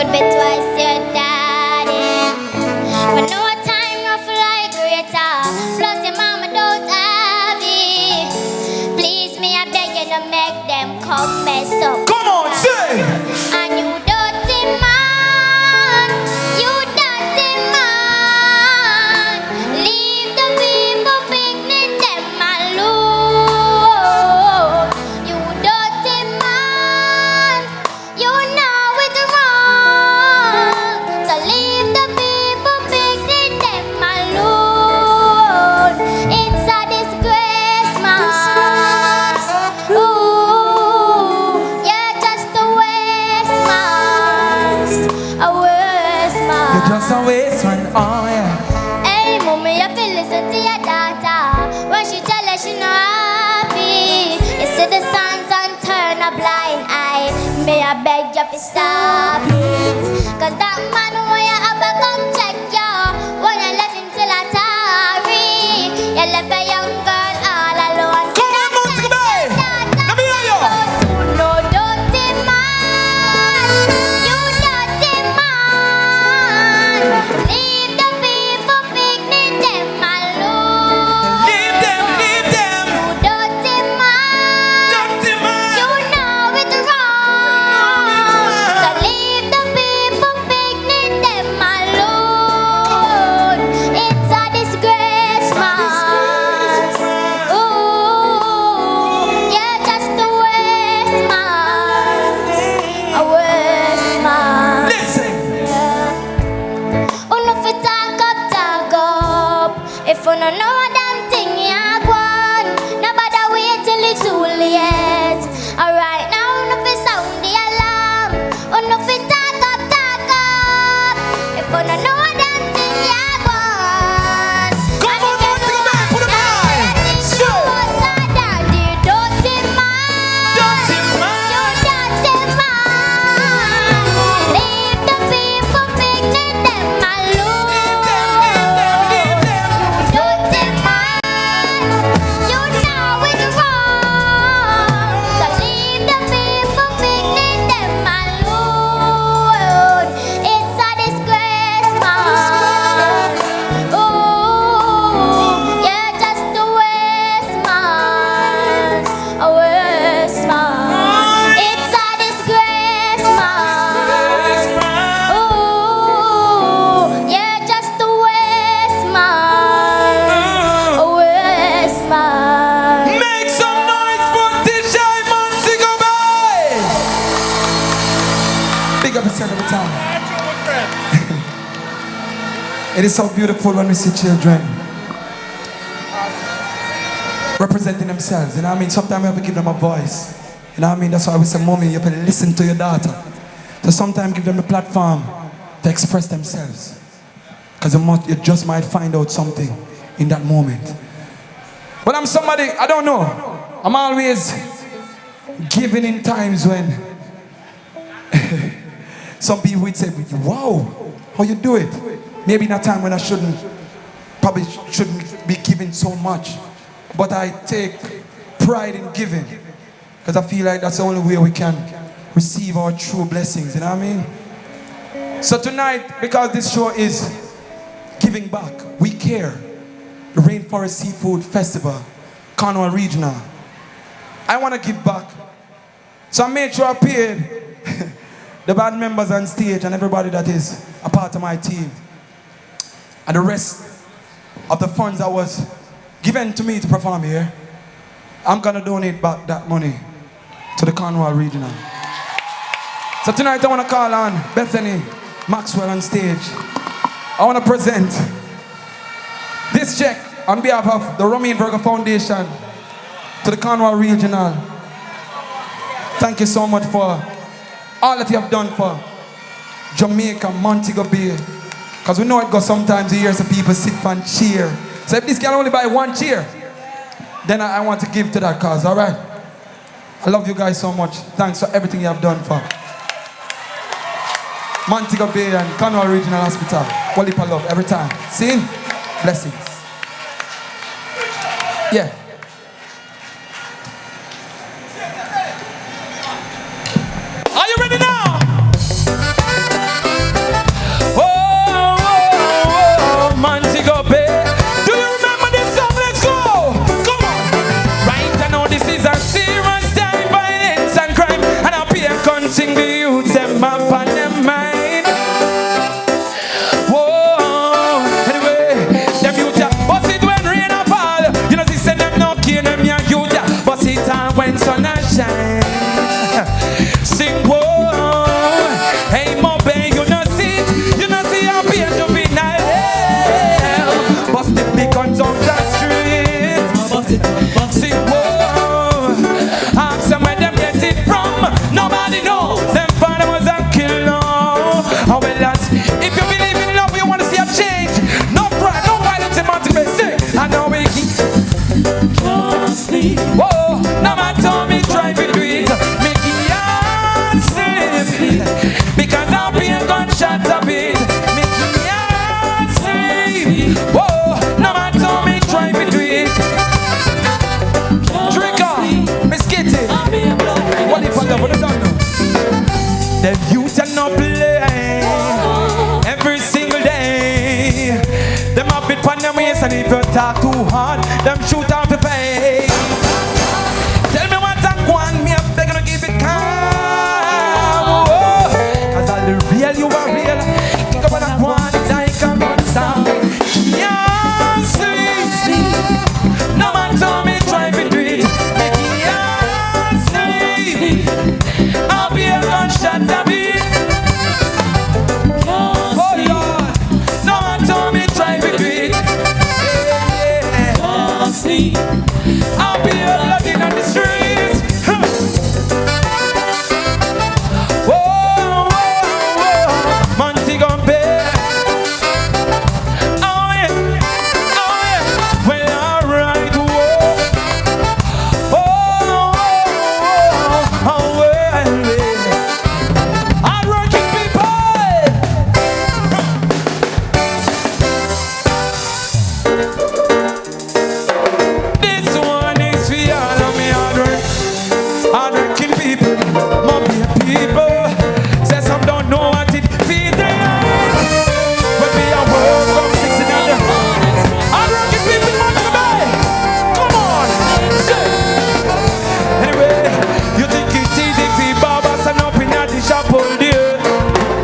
could be twice your daddy. But no time no fly greater. Plus your mama don't have it. Please me, I beg you to make them come mess up. Come on, say. And you dirty man, you dirty man. Leave the people picnic them alone. You dirty man, you know it wrong. So leave the people picnic them alone. It's a disgrace, man. Ooh, you're just a waste man. A waste man. You're just a waste man, oh yeah. Hey, mommy, you feel listen to your daughter when she tell her she not happy. You see the signs and turn a blind eye. May I beg you to stop it? Cause that man when you have a come check you, when you left him till a tarry, you left a young girl all alone. Come on, Monty, babe. Let me hear you. No dirty man, you dirty man. Leave the people picnic them alone. Leave them, leave them. You dirty man, Dirty man. you know it wrong. So leave the people picnic them alone. It's a disgrace, man. Ooh, you're just a waste man. A waste man. Listen. Uno fi talk up. If you no know a damn thing you want, nobody wait till it's too late. Alright, now uno fi sound the alarm. Uno fi talk up. If you no know a damn thing you want. Come on, Monty, babe, put it behind. So. Dirty man. Dirty man. You dirty man. Leave the people picnic them alone. Leave them. Dirty man, you know it's wrong. So leave the people picnic them alone. It's a disgrace, man. Ooh, you're just a waste man. A waste man. It's a disgrace, man. Ooh, you're just a waste man. A waste man. Make some noise for Tishane, Monty, go by. Big up yourself every time. It is so beautiful when we see children representing themselves. You know what I mean? Sometimes we have to give them a voice. You know what I mean? That's why we say, mommy, you have to listen to your daughter. So sometimes give them a platform to express themselves. Because you just might find out something in that moment. But I'm somebody, I don't know. I'm always giving in times when some people would say, wow, how you do it? Maybe in a time when I probably shouldn't be giving so much. But I take pride in giving. Because I feel like that's the only way we can receive our true blessings, you know what I mean? So tonight, because this show is giving back, we care. The Rainforest Seafood Festival, Cornwall Regional. I want to give back. So I made sure I paid the band members on stage and everybody that is a part of my team. And the rest of the funds that was given to me to perform here, I'm going to donate back that money to the Cornwall Regional. So tonight I want to call on Bethany Maxwell on stage. I want to present this check on behalf of the Romain Virgo Foundation to the Cornwall Regional. Thank you so much for all that you have done for Jamaica, Montego Bay. Because we know it goes sometimes you hear some people sit and cheer. So if this can only buy one cheer, then I want to give to that cause, all right? I love you guys so much. Thanks for everything you have done for Montego Bay and Cornwall Regional Hospital. One heap of love every time. See? Blessings. Yeah. Are you ready now? Sing the youth them up on them mind. Whoa, anyway, them youth bust it when rain a fall. You know, say them no care, them young youth bust it on when sun a shine. Sing whoa, hey Mobe, you know see it, you know see how pain to be nice. Bust the big guns off the street. Sing whoa, ask them where them get it from. Nobody knows. Them father was a killer. Oh well, that's if you believe in love, you want to see a change. No pride, no violence in motivation. I know we can't sleep. Whoa, no matter me try to do it, me can't sleep because I'll be a gunshot a bit. Me can't sleep. Whoa, no matter me try to do it. Trigger, Miss Kitty. What if I don't put it on? The youth are not play every single day. Them have been on their waist, and if you talk too hard, them shoot off the face. Tell me what I want, me I'm begging to keep it calm. Cause all the real you are real. Think about that one, it's like I'm gonna stop. Can't sleep. No matter me try to do it. Me can't sleep. I'll be a gunshot a bit. Oh Lord, no matter me try to do it. Can't sleep. I'll be a bloody on the streets. Huh. Whoa, whoa, whoa, Montego Bay. Oh yeah, well alright, whoa. Oh, well, hard-working people. This one is for all of me hard-working people, mobile people. Say some don't know what it feels like. But we are work from 6 in the hard-working people, come on. Say. Anyway, you think it's easy for barbers and up in the shop all day?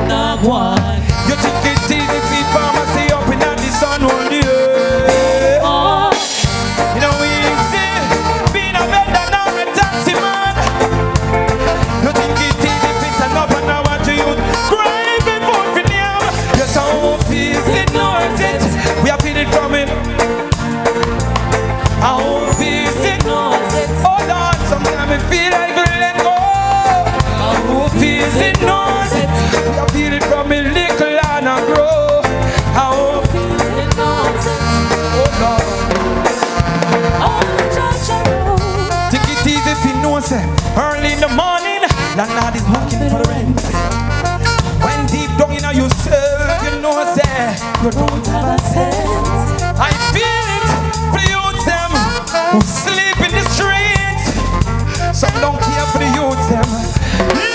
Not one. You think it's easy for pharmacy up in the sun all day? Oh. You know we see being a vendor now a taxi man. You think it's easy for stand up and now what do you cry before for them? Yes, our fees ignores it. We are feeling from it. Our fees ignores it. Hold on, sometimes it feel like we let go. Our fees ignores it. We are feeling from it little and a grow. Our fees ignores it. Oh Lord. Take it easy if you know, say, early in the morning, landlord is looking for the rent. When deep down in yourself, you know, say, you don't have a sense. I feel it for the youth them who sleep in the streets. Some don't care for the youth them.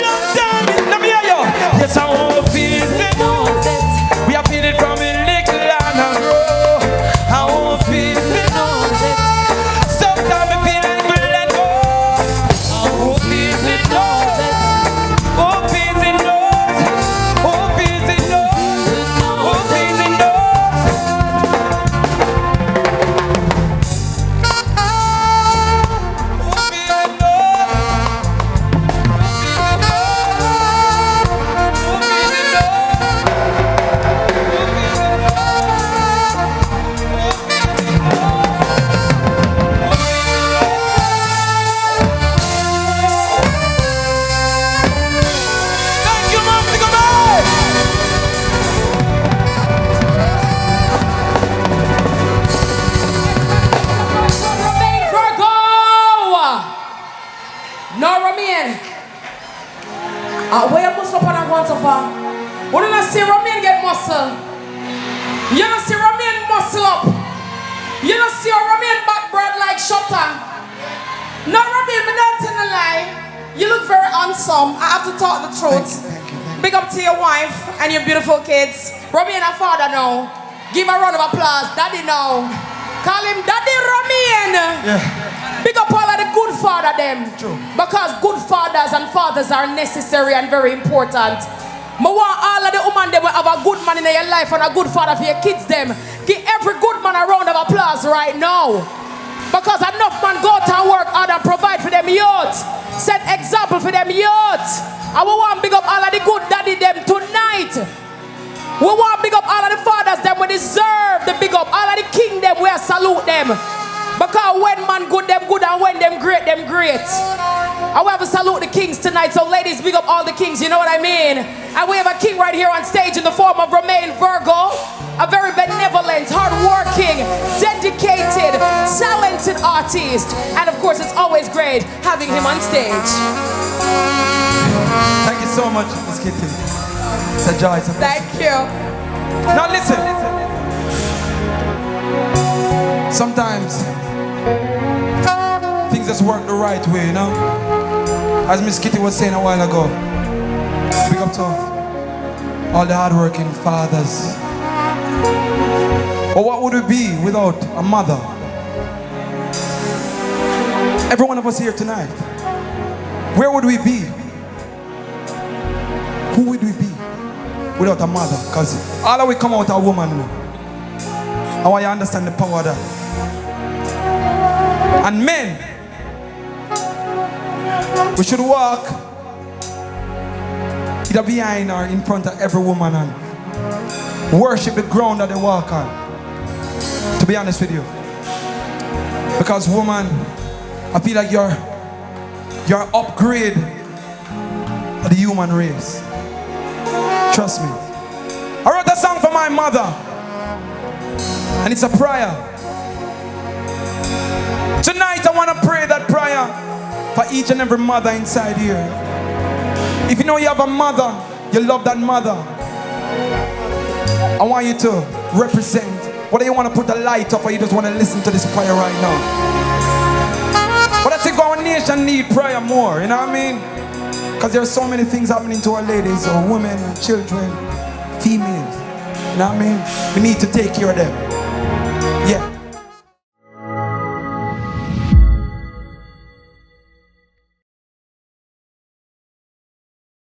Long time in the mirror. Yes, I won't feel it. We are feeling from a little and a grow. I won't feel it. Sometimes I feel like we let go. I won't feel it. Oh, feel it. Oh, feel it. Oh, feel it. Where you muscle up and go so far? We don't see Romain get muscle. You don't see Romain muscle up. You don't see Romain back broad like Shutter. No, Romain, but don't tell a lie. You look very handsome. I have to talk the truth. Thank you. Big up to your wife and your beautiful kids. Romain a father now. Give a round of applause. Daddy now. Call him Daddy Romain. Yeah. Big up all of the good father them. True. Because good fathers and fathers are necessary and very important. I want all of the women them will have a good man in your life and a good father for your kids them. Give every good man a round of applause right now. Because enough man go to work hard and provide for them youth. Set example for them youth. And we want to big up all of the good daddy them tonight. We want to big up all of the fathers them we deserve the big up. All of the king them we salute them. Because when man good, them good, and when them great, them great. I will have to salute the kings tonight. So ladies, big up all the kings, you know what I mean? And we have a king right here on stage in the form of Romain Virgo. A very benevolent, hardworking, dedicated, talented artist. And of course, it's always great having him on stage. Thank you so much, Miss Kitty. It's a joy. It's a Thank you. Now listen. Sometimes things just work the right way, you know? As Miss Kitty was saying a while ago, big up to all the hardworking fathers. But what would we be without a mother? Every one of us here tonight, where would we be? Who would we be without a mother? Because all of we come out a woman. I want you to understand the power of that. And men, we should walk either behind or in front of every woman and worship the ground that they walk on. To be honest with you. Because woman, I feel like you're upgrade of the human race. Trust me. I wrote a song for my mother. And it's a prayer. Tonight I want to pray that prayer for each and every mother inside here. If you know you have a mother, you love that mother, I want you to represent. Whether you want to put a light up or you just want to listen to this prayer right now. But I think our nation need prayer more, you know what I mean? Because there are so many things happening to our ladies or women and children, females. You know what I mean? We need to take care of them.